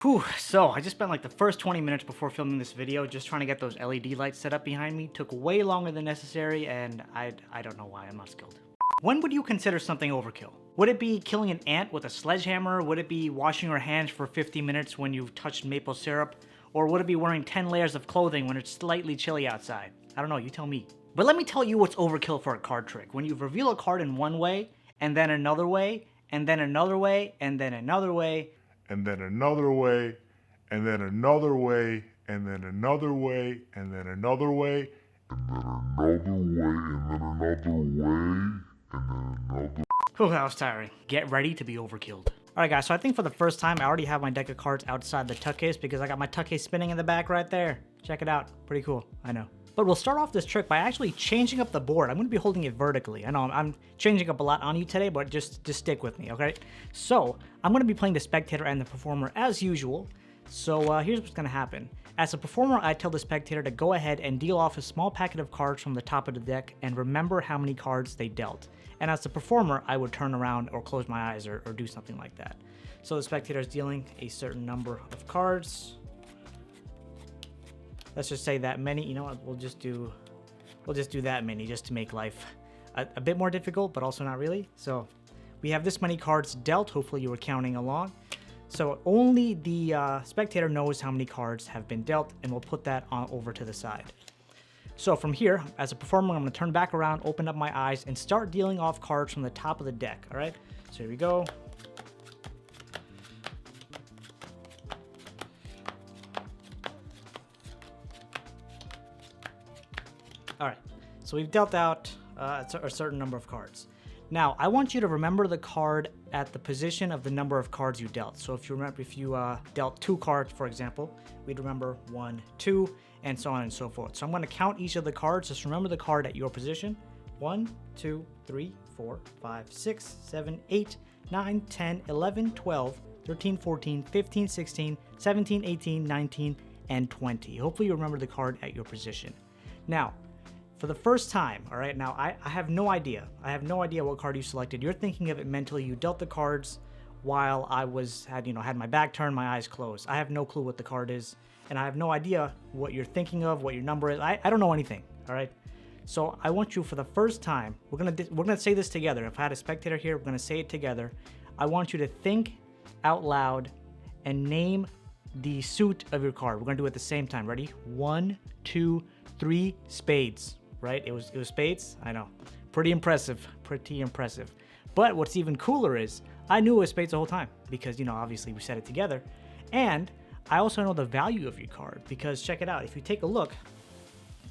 Whew, so I just spent like the first 20 minutes before filming this video just trying to get those LED lights set up behind me. Took way longer than necessary, and I don't know why. I'm not skilled. When would you consider something overkill? Would it be killing an ant with a sledgehammer? Would it be washing your hands for 50 minutes when you've touched maple syrup? Or would it be wearing 10 layers of clothing when it's slightly chilly outside? I don't know, you tell me. But let me tell you what's overkill for a card trick. When you reveal a card in one way, and then another way, and then another way, and then another way, and then another way, and then another way, and then another way, and then another way, and then another way, and then another way, and then another. Whew, that was tiring. Get ready to be overkilled. Alright guys, so I think for the first time I already have my deck of cards outside the tuck case because I got my tuck case spinning in the back right there. Check it out. Pretty cool, I know. But we'll start off this trick by actually changing up the board. I'm going to be holding it vertically. I know I'm changing up a lot on you today, but just stick with me, okay? So, I'm going to be playing the spectator and the performer as usual. So, here's what's going to happen. As a performer, I tell the spectator to go ahead and deal off a small packet of cards from the top of the deck and remember how many cards they dealt. And as the performer, I would turn around or close my eyes or do something like that. So the spectator is dealing a certain number of cards. Let's just say that many. You know what? We'll just do that many just to make life a bit more difficult, but also not really. So we have this many cards dealt. Hopefully you were counting along. So only the spectator knows how many cards have been dealt, and we'll put that on over to the side. So from here, as a performer, I'm going to turn back around, open up my eyes, and start dealing off cards from the top of the deck. All right. So here we go. Alright, so we've dealt out a certain number of cards. Now, I want you to remember the card at the position of the number of cards you dealt. So if you remember, if you dealt 2 cards, for example, we'd remember 1, 2, and so on and so forth. So I'm going to count each of the cards. Just remember the card at your position. 1, 2, 3, 4, 5, 6, 7, 8, 9, 10, 11, 12, 13, 14, 15, 16, 17, 18, 19, and 20. Hopefully you remember the card at your position. Now, for the first time, all right, now I have no idea. I have no idea what card you selected. You're thinking of it mentally. You dealt the cards while I had my back turned, my eyes closed. I have no clue what the card is, and I have no idea what you're thinking of, what your number is. I don't know anything, all right? So I want you for the first time, we're gonna say this together. If I had a spectator here, we're gonna say it together. I want you to think out loud and name the suit of your card. We're gonna do it at the same time. Ready? 1, 2, 3, spades. Right? It was spades? I know. Pretty impressive. Pretty impressive. But what's even cooler is I knew it was spades the whole time because, you know, obviously we said it together. And I also know the value of your card because check it out. If you take a look,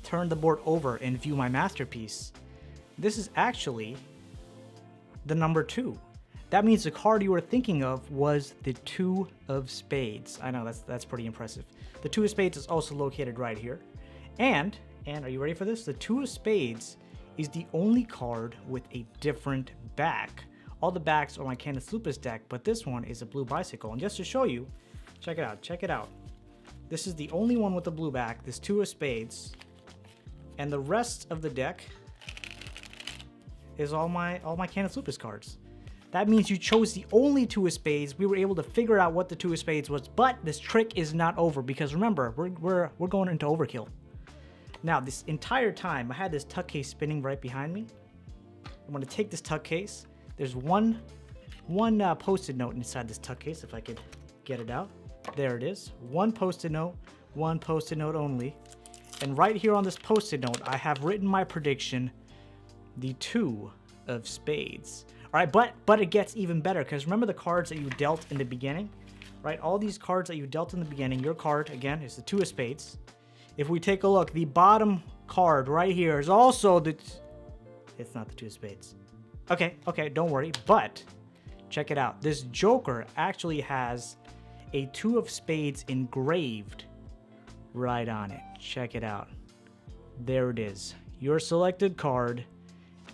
turn the board over and view my masterpiece, this is actually the number 2. That means the card you were thinking of was the 2 of spades. I know, that's pretty impressive. The 2 of spades is also located right here. And are you ready for this? The 2 of spades is the only card with a different back. All the backs are my Canis Lupus deck, but this one is a blue bicycle. And just to show you, check it out. This is the only one with the blue back, this 2 of spades. And the rest of the deck is all my Canis Lupus cards. That means you chose the only 2 of spades. We were able to figure out what the 2 of spades was, but this trick is not over because remember, we're going into overkill. Now, this entire time, I had this tuck case spinning right behind me. I'm going to take this tuck case. There's one post-it note inside this tuck case, if I could get it out. There it is. One post-it note only. And right here on this post-it note, I have written my prediction, the 2 of spades. All right, but it gets even better because remember the cards that you dealt in the beginning, right? All these cards that you dealt in the beginning, your card, again, is the 2 of spades. If we take a look, the bottom card right here is also it's not the 2 of spades. Okay, don't worry, but check it out. This Joker actually has a 2 of spades engraved right on it. Check it out. There it is. Your selected card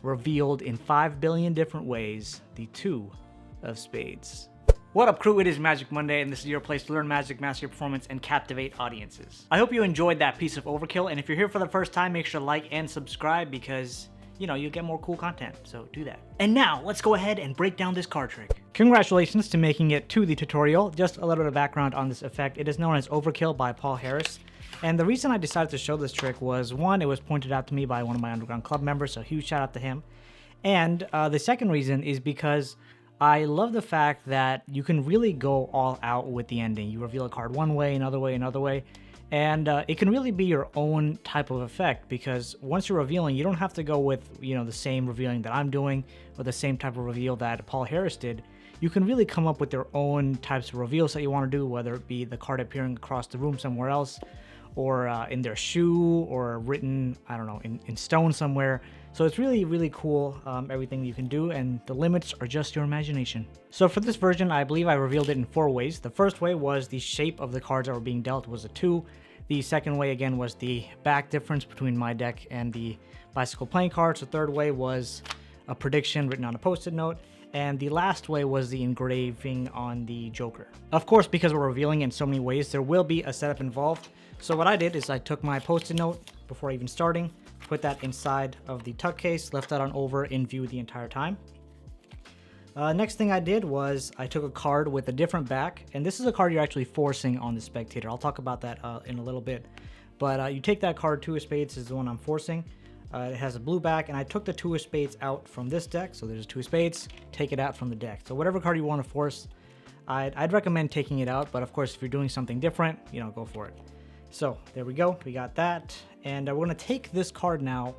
revealed in 5 billion different ways, the 2 of spades. What up, crew? It is Magic Monday, and this is your place to learn magic, master your performance, and captivate audiences. I hope you enjoyed that piece of overkill, and if you're here for the first time, make sure to like and subscribe because, you know, you'll get more cool content, so do that. And now, let's go ahead and break down this card trick. Congratulations to making it to the tutorial. Just a little bit of background on this effect. It is known as Overkill by Paul Harris. And the reason I decided to show this trick was, one, it was pointed out to me by one of my Underground Club members, so huge shout out to him. And the second reason is because I love the fact that you can really go all out with the ending. You reveal a card one way, another way, another way. And it can really be your own type of effect, because once you're revealing, you don't have to go with, the same revealing that I'm doing or the same type of reveal that Paul Harris did. You can really come up with your own types of reveals that you want to do, whether it be the card appearing across the room somewhere else, or in their shoe, or written, I don't know, in stone somewhere. So it's really, really cool, everything you can do, and the limits are just your imagination. So for this version, I believe I revealed it in 4 ways. The first way was the shape of the cards that were being dealt was a 2. The second way, again, was the back difference between my deck and the bicycle playing cards. The third way was a prediction written on a post-it note. And the last way was the engraving on the Joker. Of course, because we're revealing in so many ways, there will be a setup involved. So what I did is I took my post-it note before even starting, put that inside of the tuck case, left that on over in view the entire time. Next thing I did was I took a card with a different back, and this is a card you're actually forcing on the spectator. I'll talk about that in a little bit. But you take that card, 2 of spades is the one I'm forcing. It has a blue back, and I took the 2 of spades out from this deck. So there's 2 of spades, take it out from the deck. So whatever card you want to force, I'd recommend taking it out. But of course, if you're doing something different, go for it. So there we go, we got that. And we're gonna take this card now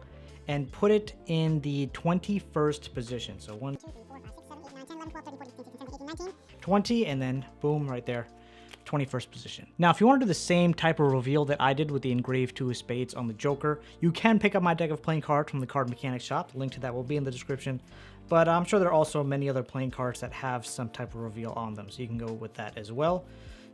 and put it in the 21st position. So 1, 2, 3, 4, 5, 6, 7, 8, 9, 10, 11, 12, 13, 14, 15, 16, 17, 18, 19, 20, and then boom, right there, 21st position. Now, if you want to do the same type of reveal that I did with the engraved 2 of spades on the Joker, you can pick up my deck of playing cards from the CardMechanic shop. The link to that will be in the description. But I'm sure there are also many other playing cards that have some type of reveal on them, so you can go with that as well.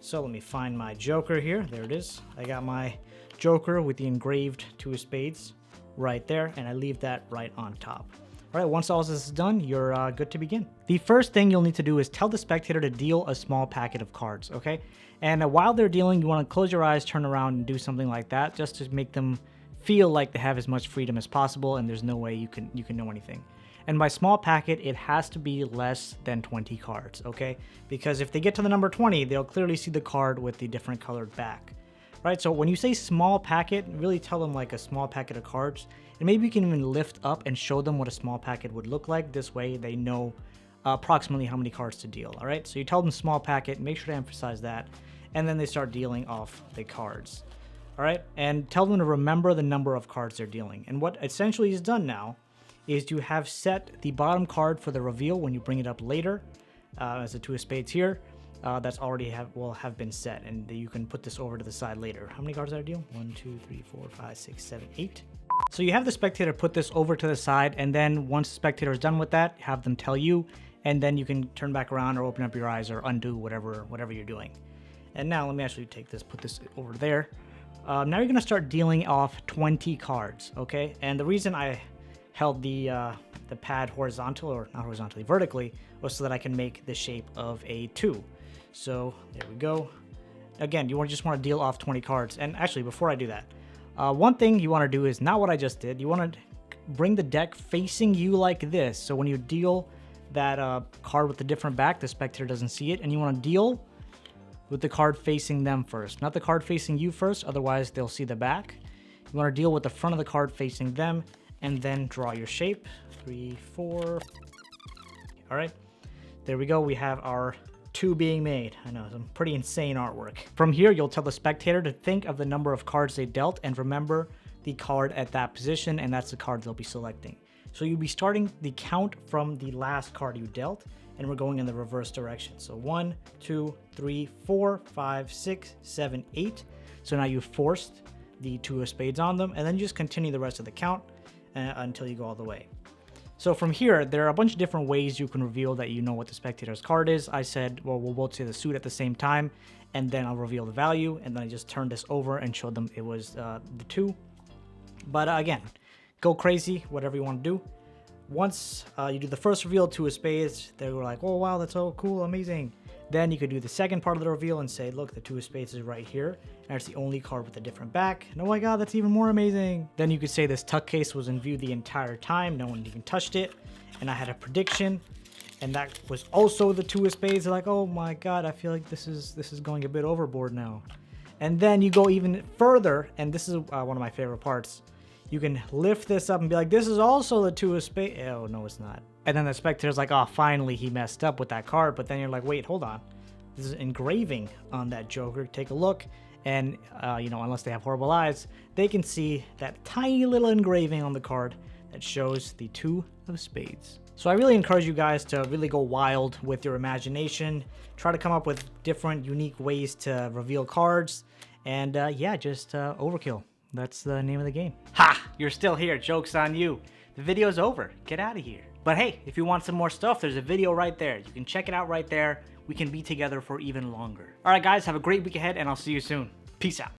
So let me find my Joker here. There it is. I got my Joker with the engraved 2 of spades right there, and I leave that right on top. All right, once all this is done, you're good to begin. The first thing you'll need to do is tell the spectator to deal a small packet of cards, okay? And while they're dealing, you want to close your eyes, turn around, and do something like that, just to make them feel like they have as much freedom as possible, and there's no way you can know anything. And by small packet, it has to be less than 20 cards, okay? Because if they get to the number 20, they'll clearly see the card with the different colored back. Right, so when you say small packet, really tell them like a small packet of cards. And maybe you can even lift up and show them what a small packet would look like. This way they know approximately how many cards to deal, all right? So you tell them small packet, make sure to emphasize that, and then they start dealing off the cards, all right? And tell them to remember the number of cards they're dealing. And what essentially is done now is you have set the bottom card for the reveal when you bring it up later, as a 2 of spades here. That's already will have been set, and you can put this over to the side later. How many cards did I deal? 1, 2, 3, 4, 5, 6, 7, 8. So you have the spectator put this over to the side, and then once the spectator is done with that, have them tell you, and then you can turn back around or open up your eyes or undo whatever you're doing. And now let me actually take this, put this over there. Now you're gonna start dealing off 20 cards, okay? And the reason I held the pad horizontal, or not horizontally, vertically, was so that I can make the shape of a 2. So there we go. Again, you just want to deal off 20 cards. And actually, before I do that, one thing you want to do is not what I just did. You want to bring the deck facing you like this. So when you deal that card with the different back, the spectator doesn't see it. And you want to deal with the card facing them first, not the card facing you first. Otherwise, they'll see the back. You want to deal with the front of the card facing them, and then draw your shape. 3, 4. All right, there we go. We have our 2 being made. I know, some pretty insane artwork. From here, you'll tell the spectator to think of the number of cards they dealt and remember the card at that position, and that's the card they'll be selecting. So you'll be starting the count from the last card you dealt, and we're going in the reverse direction. So 1, 2, 3, 4, 5, 6, 7, 8. So now you've forced the 2 of spades on them, and then you just continue the rest of the count until you go all the way. So from here, there are a bunch of different ways you can reveal that you know what the spectator's card is. I said, well, we'll both say the suit at the same time, and then I'll reveal the value, and then I just turned this over and showed them it was the 2. But again, go crazy, whatever you want to do. Once you do the first reveal, 2 of spades, they were like, oh wow, that's so cool, amazing. Then you could do the second part of the reveal and say, look, the 2 of spades is right here, and it's the only card with a different back. And oh my god, that's even more amazing. Then you could say this tuck case was in view the entire time, no one even touched it, and I had a prediction. and that was also the 2 of spades. They're like, oh my god, I feel like this is going a bit overboard now. And then you go even further, and this is one of my favorite parts. You can lift this up and be like, this is also the 2 of spades. Oh, no, it's not. And then the spectator's like, oh, finally he messed up with that card. But then you're like, wait, hold on. This is engraving on that joker. Take a look. And, you know, unless they have horrible eyes, they can see that tiny little engraving on the card that shows the 2 of spades. So I really encourage you guys to really go wild with your imagination. Try to come up with different, unique ways to reveal cards. And, yeah, just overkill. That's the name of the game. Ha! You're still here. Joke's on you. The video's over. Get out of here. But hey, if you want some more stuff, there's a video right there. You can check it out right there. We can be together for even longer. All right, guys, have a great week ahead, and I'll see you soon. Peace out.